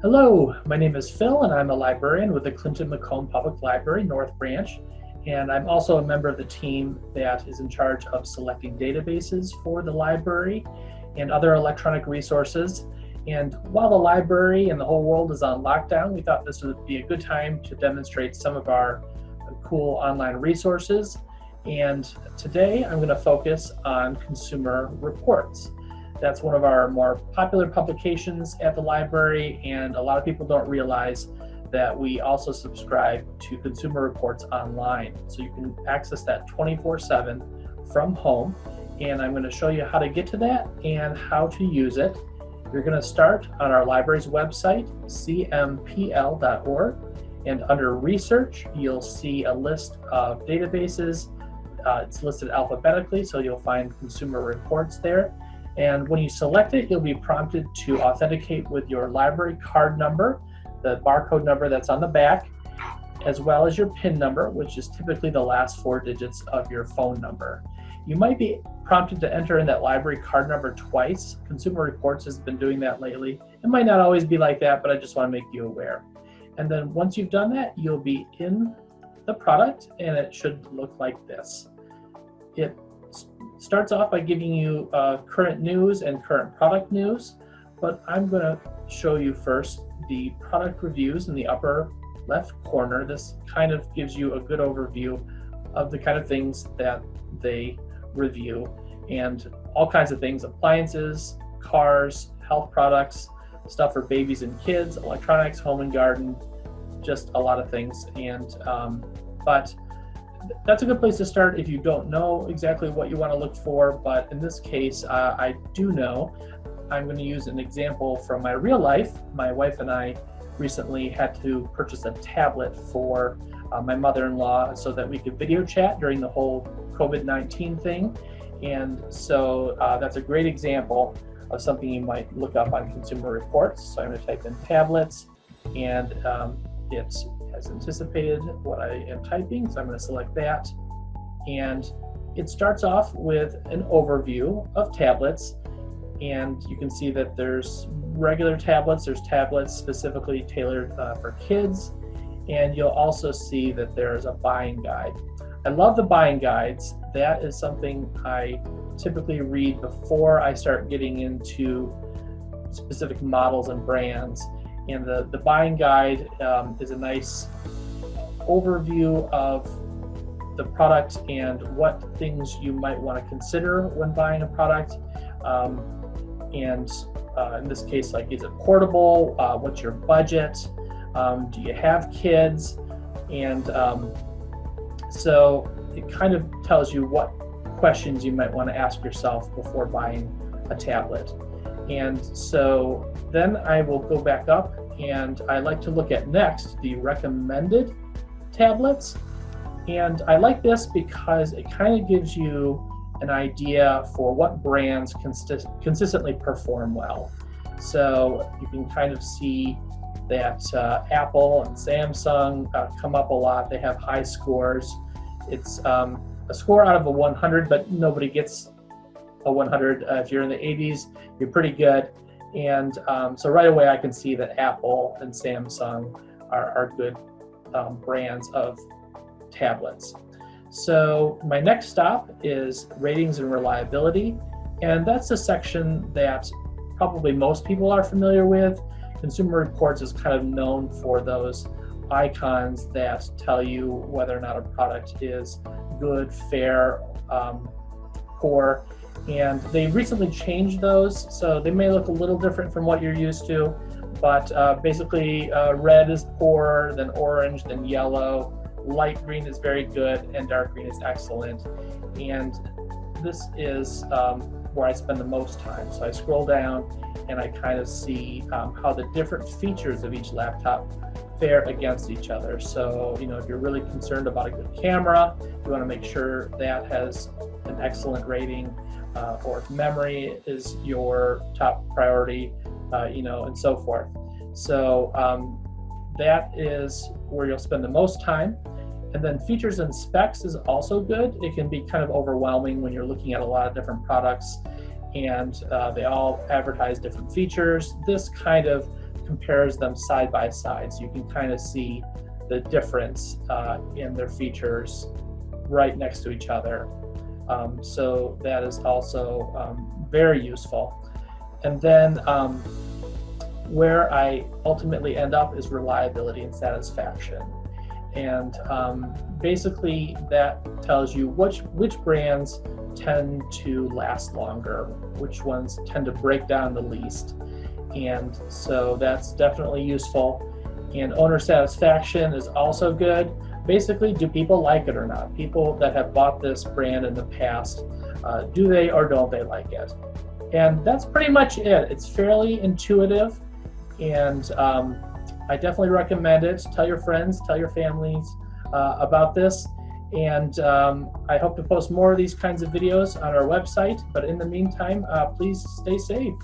Hello, my name is Phil and I'm a librarian with the Clinton Macomb Public Library, North Branch. And I'm also a member of the team that is in charge of selecting databases for the library and other electronic resources. And while the library and the whole world is on lockdown, we thought this would be a good time to demonstrate some of our cool online resources. And today I'm going to focus on consumer reports. That's one of our more popular publications at the library, and a lot of people don't realize that we also subscribe to Consumer Reports online. So you can access that 24/7 from home, and I'm going to show you how to get to that and how to use it. You're going to start on our library's website, cmpl.org, and under Research, you'll see a list of databases. It's listed alphabetically, so you'll find Consumer Reports there. And when you select it, you'll be prompted to authenticate with your library card number, the barcode number that's on the back, as well as your PIN number, which is typically the last 4 digits of your phone number. You might be prompted to enter in that library card number twice. Consumer Reports has been doing that lately. It might not always be like that, but I just want to make you aware. And then once you've done that, you'll be in the product, and it should look like this. It starts off by giving you current news and current product news, but I'm going to show you first the product reviews in the upper left corner. This kind of gives you a good overview of the kind of things that they review, and all kinds of things: appliances, cars, health products, stuff for babies and kids, electronics, home and garden, just a lot of things. And but that's a good place to start if you don't know exactly what you want to look for. But in this case, I do know. I'm going to use an example from my real life. My wife and I recently had to purchase a tablet for my mother-in-law so that we could video chat during the whole COVID-19 thing. And so that's a great example of something you might look up on Consumer Reports. So I'm going to type in tablets, and it has anticipated what I am typing, so I'm going to select that. And it starts off with an overview of tablets, and you can see that there's regular tablets, there's tablets specifically tailored for kids, and you'll also see that there's a buying guide. I love the buying guides. That is something I typically read before I start getting into specific models and brands. And the buying guide is a nice overview of the product and what things you might want to consider when buying a product. In this case, like, is it portable? What's your budget? Do you have kids? And so it kind of tells you what questions you might want to ask yourself before buying a tablet. And so then I will go back up, and I like to look at next the recommended tablets. And I like this because it kind of gives you an idea for what brands consistently perform well. So you can kind of see that Apple and Samsung come up a lot. They have high scores. It's a score out of a 100, but nobody gets a 100. If you're in the 80s, you're pretty good. And so right away I can see that Apple and Samsung are good brands of tablets. So my next stop is ratings and reliability, and that's a section that probably most people are familiar with. Consumer Reports is kind of known for those icons that tell you whether or not a product is good, fair, poor. And they recently changed those, so they may look a little different from what you're used to, but basically red is poor, then orange, then yellow, light green is very good, and dark green is excellent. And this is where I spend the most time. So I scroll down and I kind of see how the different features of each laptop fare against each other. So, if you're really concerned about a good camera, you want to make sure that has an excellent rating, or if memory is your top priority, and so forth. So that is where you'll spend the most time. And then features and specs is also good. It can be kind of overwhelming when you're looking at a lot of different products and they all advertise different features. This kind of compares them side by side, so you can kind of see the difference in their features right next to each other. So that is also very useful. And then where I ultimately end up is reliability and satisfaction. And basically that tells you which brands tend to last longer, which ones tend to break down the least. And so that's definitely useful. And owner satisfaction is also good. Basically, do people like it or not? People that have bought this brand in the past, do they or don't they like it? And that's pretty much it. It's fairly intuitive, and I definitely recommend it. Tell your friends, tell your families about this. And I hope to post more of these kinds of videos on our website. But in the meantime, please stay safe.